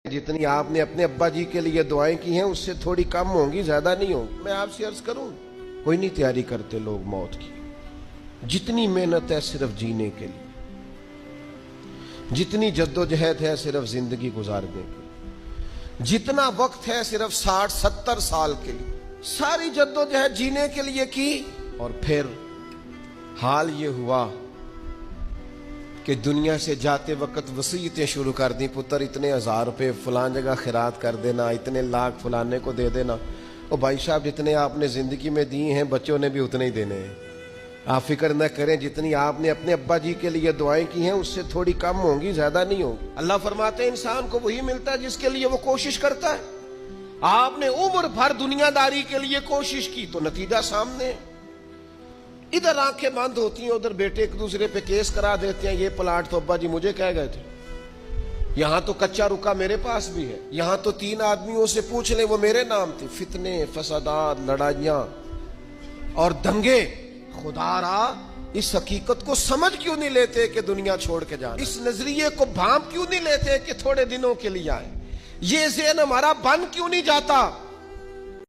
जितनी आपने अपने अब्बा जी के लिए दुआएं की हैं उससे थोड़ी कम होंगी, ज्यादा नहीं होंगी। मैं आपसे अर्ज करूं, कोई नहीं तैयारी करते लोग मौत की। जितनी मेहनत है सिर्फ जीने के लिए, जितनी जद्दोजहद है सिर्फ जिंदगी गुजारने के लिए, जितना वक्त है सिर्फ 60-70 साल के लिए, सारी जद्दोजहद जीने के लिए की। और फिर हाल ये हुआ कि दुनिया से जाते वक्त वसीयतें शुरू कर दी, पुत्र इतने 1000 रुपए फलां जगह खिरात कर देना, इतने लाख फलाने को दे देना। ओ भाई साहब, जितने आपने जिंदगी में दिए हैं बच्चों ने भी उतने ही देने हैं। आप फिक्र न करें, जितनी आपने अपने अब्बा जी के लिए दुआएं की हैं उससे थोड़ी कम होंगी, ज्यादा नहीं होंगी। अल्लाह फरमाते हैं इंसान को वही मिलता है जिसके लिए वो कोशिश करता है। आपने उम्र भर दुनियादारी के लिए कोशिश की तो नतीजा सामने है। इधर आंखें बंद होती हैं, उधर बेटे एक दूसरे पे केस करा देते हैं, ये प्लाट तो अब्बा जी मुझे कह गए थे, यहां तो कच्चा रुका मेरे पास भी है, यहां तो 3 आदमियों से पूछ ले वो मेरे नाम थे। फितने, फसादात, लड़ाइयां और दंगे। खुदारा इस हकीकत को समझ क्यों नहीं लेते कि दुनिया छोड़ के जाना? इस नजरिए को भांप क्यों नहीं लेते कि थोड़े दिनों के लिए आए? ये ज़हन हमारा बन क्यों नहीं जाता